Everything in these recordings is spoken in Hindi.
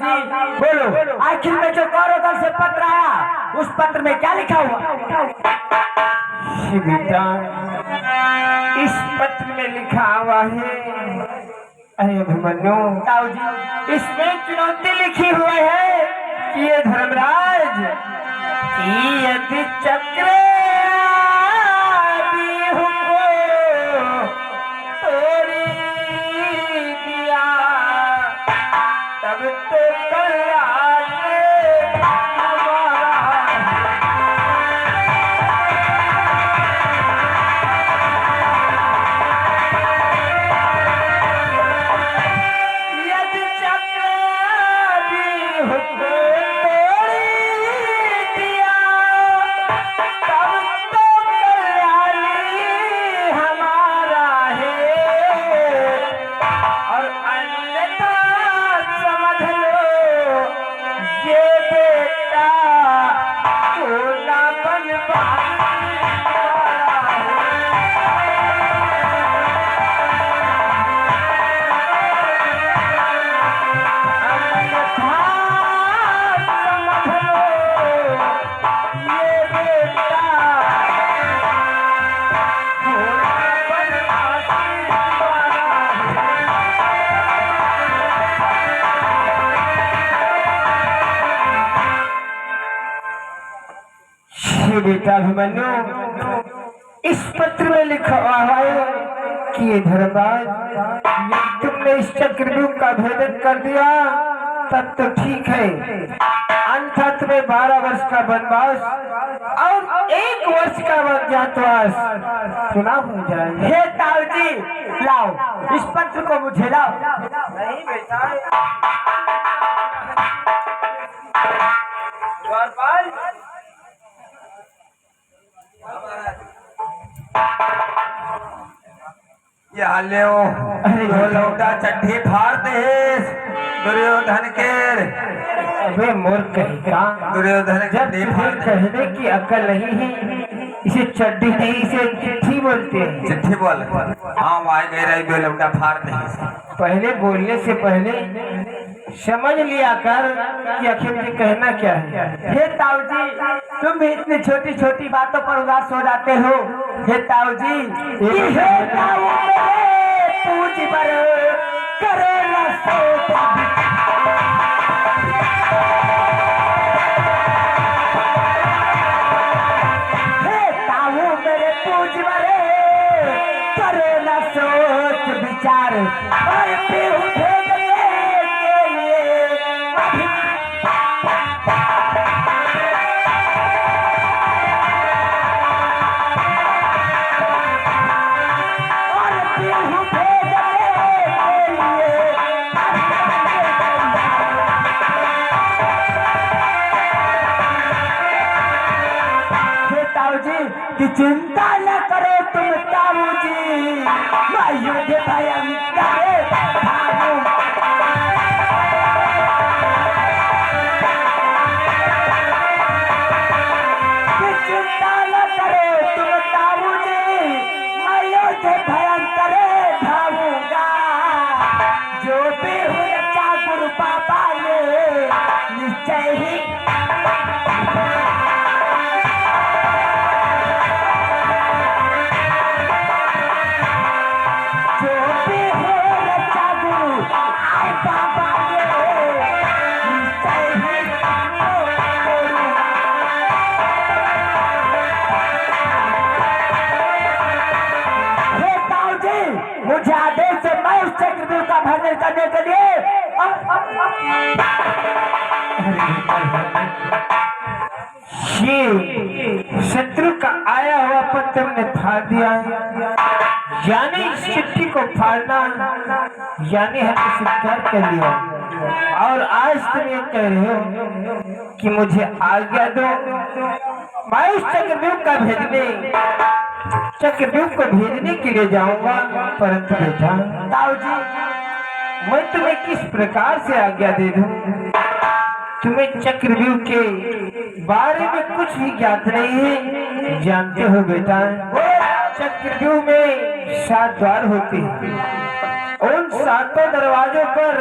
बोलो, आखिर में जो कौरव से पत्र आया उस पत्र में क्या लिखा हुआ? बेटा, इस पत्र में लिखा हुआ है, अरे अभिमन्यु, इसमें चुनौती लिखी हुई है कि ये धर्मराज कि यदि चक्र तोड़ी दिया तब तो कल्याण बेटा अभिमन्यु, इस पत्र में लिखा हुआ है कि ये धर्मराज तुमने इस चक्रव्यूह का भेदन कर दिया तब तो ठीक है, अन्यथा तुम्हें 12 वर्ष का वनवास और 1 वर्ष का अज्ञातवास सुना हो जाएगा। हे ताऊ जी, लाओ इस पत्र को मुझे लाओ। नहीं बेटा, लौटा चट्टी फाड़ दे दुर्योधन के। अबे मूर्ख कहीं का, दुर्योधन जब कहने की अकल नहीं है, इसे चड्डी नहीं इसे चिट्ठी बोलते हैं। चिट्ठी बोल, हाँ वाई गए रही लौटा फाड़ दे। पहले बोलने से पहले समझ लिया कर कि आखिर में कहना क्या है। हे ताऊ जी, तुम भी इतनी छोटी छोटी बातों पर उदास हो जाते हो। हे ताऊ जी, हे ताऊ पूज पर करे न सोच। हे ताऊ मेरे पूज पर करे न सोच विचार और फिर उठे कि चिंता न करो तुम ताऊ जी, मैं युद्ध भयंकर चिंता न करो तुम ताऊ जी, मैं युद्ध भयंकर भागूंगा। जो भी हुआ गुरु बाबा ने निश्चय ही मुझे आदेश है, मैं उस चक्रव्यूह का भजन करने के लिए ये शत्रु का आया हुआ पत्र ने फाड़ दिया, यानी इस चिट्ठी को फाड़ना यानी हमने स्वीकार कर लिया। और आज तुम ये कह रहे हो कि मुझे आज्ञा दो, मैं उस चक्रव्यूह को भेजने के लिए जाऊंगा। परंतु बेटा ताऊ जी, मैं तुम्हें किस प्रकार से आज्ञा दे दूं? तुम्हें चक्रव्यूह के बारे में कुछ भी ज्ञात नहीं है। जानते हो बेटा, चक्रव्यूह में 7 द्वार होते हैं। उन 7 दरवाजों पर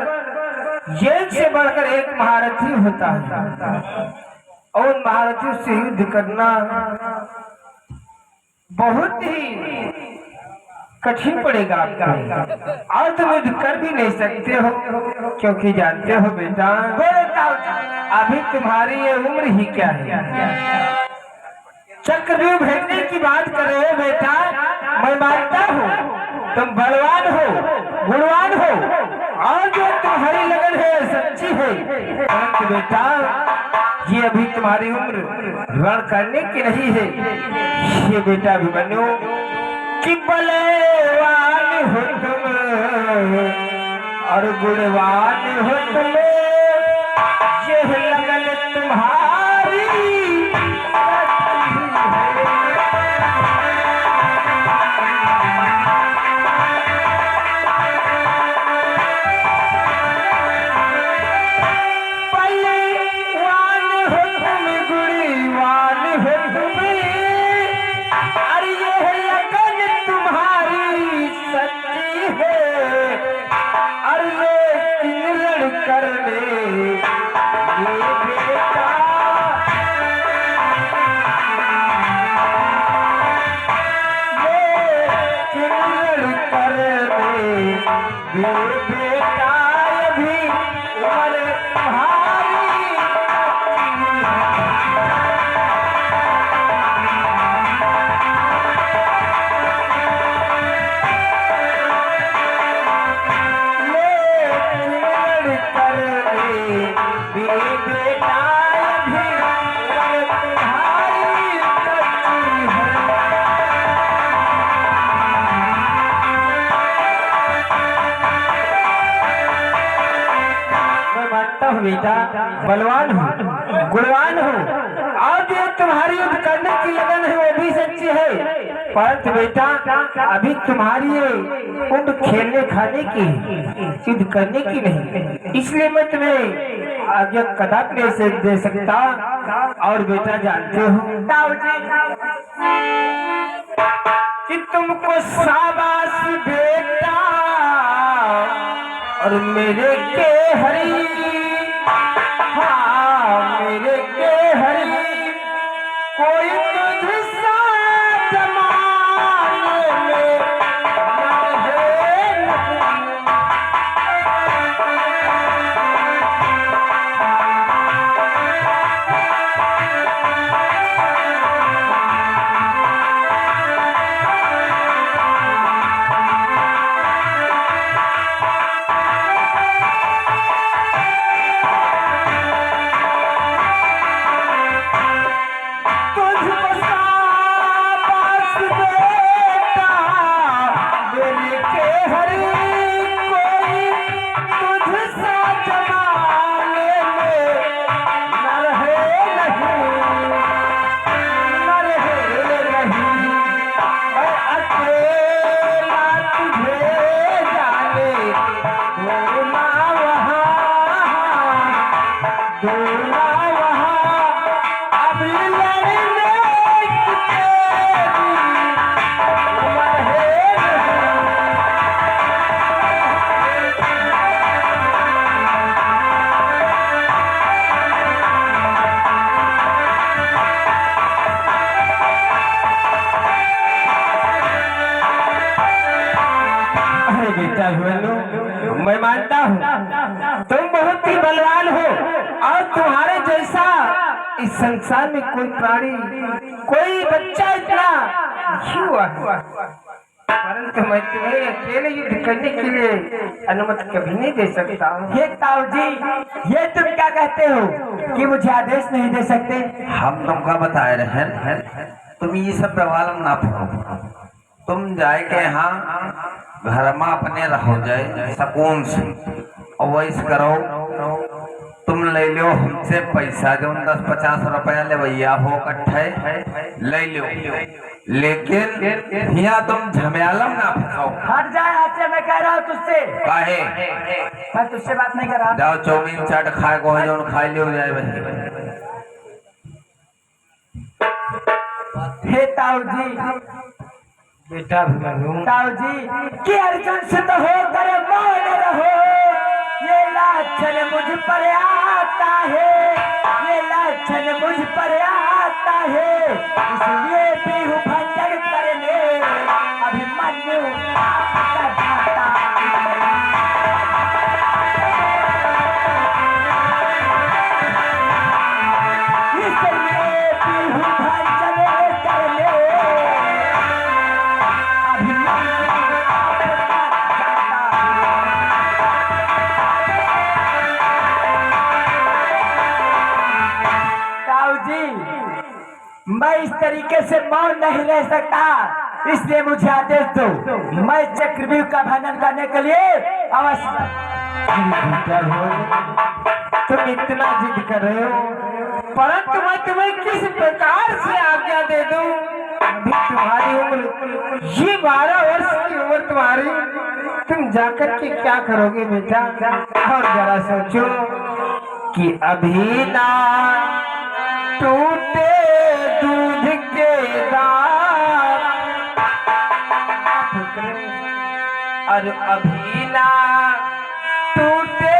एक से बढ़कर एक महारथी होता है और उन महारथियों से युद्ध करना बहुत ही कठिन पड़ेगा आपको और तुम युद्ध कर भी नहीं सकते हो क्योंकि जानते हो बेटा अभी तुम्हारी ये उम्र ही क्या है। चक्रव्यूह भेजने की बात कर रहे हो बेटा, मैं मानता हूँ तुम बलवान हो गुणवान हो और जो तुम्हारी लगन है सच्ची है, परंतु बेटा ये अभी तुम्हारी उम्र रण करने की नहीं है। ये बेटा अभिमन्यु कि बलवान हो तुम और गुणवान हो तुम, ये लगन तुम्हारी बेटा बलवान हो गुणवान हो और जो तुम्हारी युद्ध करने की लगन है वो भी सच्ची है, परंतु बेटा अभी तुम्हारी उम्र खेलने खाने की युद्ध करने की नहीं, इसलिए मैं तुम्हें आगे कदापि नहीं दे सकता। और बेटा जानते हो कि तुमको शाबाश बेटा और मेरे के हरी मेरे के हरी कोई तुझसा जमाने में मैं मानता हूँ तुम बहुत ही बलवान हो और तुम्हारे जैसा इस संसार में कोई प्राणी कोई बच्चा इतना हुआ, परंतु मैं तुम्हें अकेले युद्ध करने के लिए अनुमति कभी नहीं दे सकता हूँ। ये ताऊ जी ये तुम क्या कहते हो कि मुझे आदेश नहीं दे सकते? हम तुमका बताए रहे हैं तुम ये सब व्यवहार ना पढ़ो, तुम जाए के यहाँ घर में अपने रहो जाए सुकून से और वैसे करो। तुम ले लो हमसे पैसा जो 10-50 रुपया ले भैया हो कट्ठे ले लो, लेकिन यहाँ तुम झमेलम ना फंसो। हट जाए हाथ से, मैं कह रहा हूँ तुझसे। काहे? मैं तुझसे बात नहीं कर रहा। जाओ चौमीन चाट खाए को है जो खाई लियो जाए भाई। हे ताऊ जी बेटा ताऊ जी कि अर्जुन से तो हो कर मौन रहो, ये लाछन मुझ पर आता इसलिए बिहू भंजन करने अभिमन्यु जाता। इसलिए बिहू भंजन करने अभिमन्यु जी, मैं इस तरीके से मौन नहीं रह सकता, इसलिए मुझे आदेश दो। मैं चक्रव्यूह का भंजन करने के लिए अवश्य। तुम इतना जिद कर रहे हो, परंतु मैं तुम्हें किस प्रकार से आज्ञा दे दूं? अभी तुम्हारी उम्र ये 12 वर्ष की उम्र तुम्हारी, तुम जाकर के क्या करोगे बेटा? और जरा सोचो कि अभी ना टूटे दूध के दांत, और अभी ना टूटे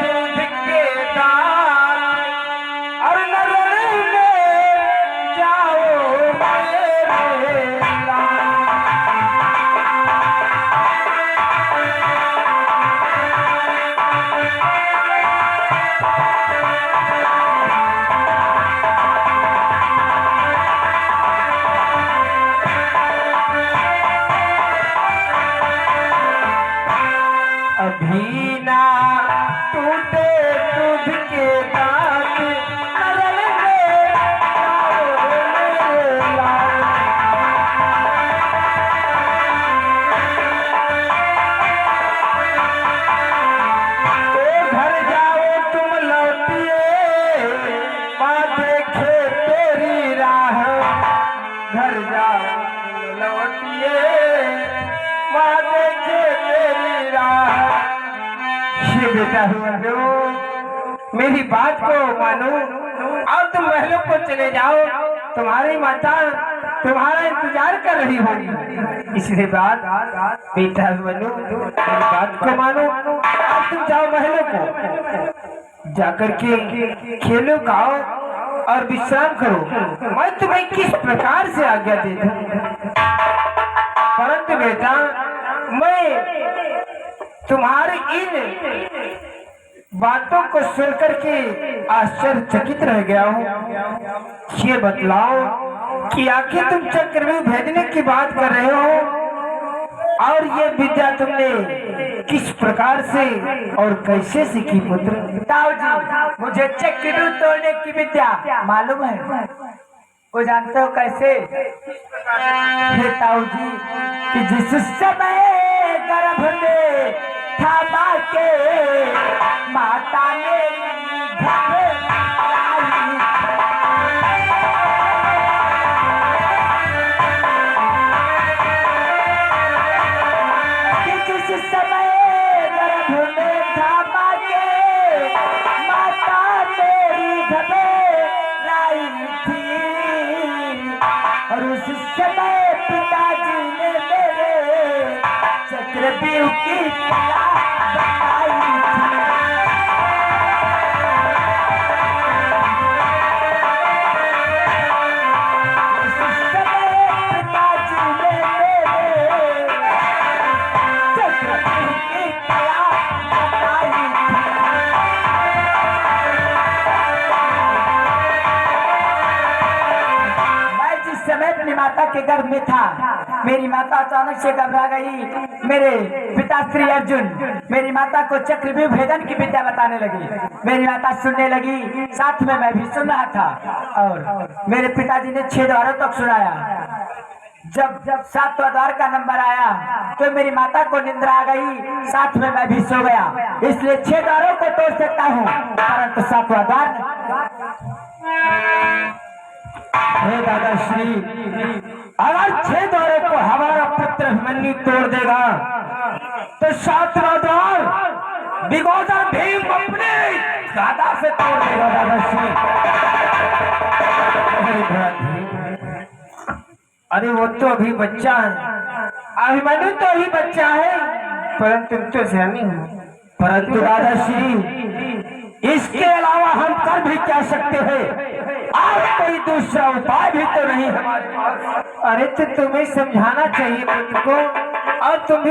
दूध के दांत, और न रोने जाओ मेरे लाल। अभी ना टूटे दूध के दांत, नरल में जाओ मेरे लाल। तो घर जाओ तुम लौटिए, माँ देखे तेरी राह। घर जाओ तुम लौटिए, माँ देखे तेरी राह। ये बेटा हुआ जो मेरी बात को मानो और तुम महलों को चले जाओ, तुम्हारी माता तुम्हारा इंतजार कर रही होगी। इसलिए बात बेटा बनो, मेरी बात को मानो और तुम जाओ महलों को, जाकर के खेलो खाओ और विश्राम करो। मैं तुम्हें किस प्रकार से आज्ञा दे दूं, परंतु बेटा मैं तुम्हारी इन बातों को सुनकर के आश्चर्यचकित रह गया हूँ। ये बतलाओ कि आखिर तुम चक्रव्यूह भेजने की बात कर रहे हो, और ये विद्या तुमने किस प्रकार से और कैसे सीखी पुत्र? ताऊ जी, मुझे चक्रव्यूह तोड़ने की विद्या मालूम है। वो जानते हो कैसे? हे ताऊ जी, कि जिस समय गर्भ में था माँ के, माता ने जिस समय गर्भ में था माँ के, माता मेरी घबराई थी, और उस समय पिताजी ने मेरे चक्रव्यूह की कला बताई थी। उस समय पिताजी ने मेरे चक्रव्यूह की कला बताई थी। मैं जिस समय अपनी माता के गर्भ में था, मेरी माता अचानक से घबरा गई। मेरे पिताश्री अर्जुन मेरी माता को चक्रव्यूह भेदन की विद्या बताने लगी। मेरी माता सुनने लगी, साथ में मैं भी सुन रहा था, और मेरे पिताजी ने 6 द्वारों तक सुनाया। जब 7वां द्वार का नंबर आया तो मेरी माता को निंद्रा आ गई, साथ में मैं भी सो गया। इसलिए 6 द्वारों को तोड़ सकता हूँ, परंतु 7वां द्वार। हे दादाश्री, अगर 6 द्वारों को हमारा पुत्र अभिमन्यु तोड़ देगा तो 7वां द्वार विगोधर भीम अपने दादा से तोड़ देगा। दादाश्री, अरे वो तो अभी बच्चा है, अभिमन्यु तो अभी बच्चा है, परंतु तुम तो सियानी हो। परंतु दादाश्री, इसके अलावा हम कर भी क्या सकते हैं? और कोई दूसरा उपाय भी तो नहीं हमारे पास। अरे तो तुम्हें समझाना चाहिए पुत्र को, और तुम भी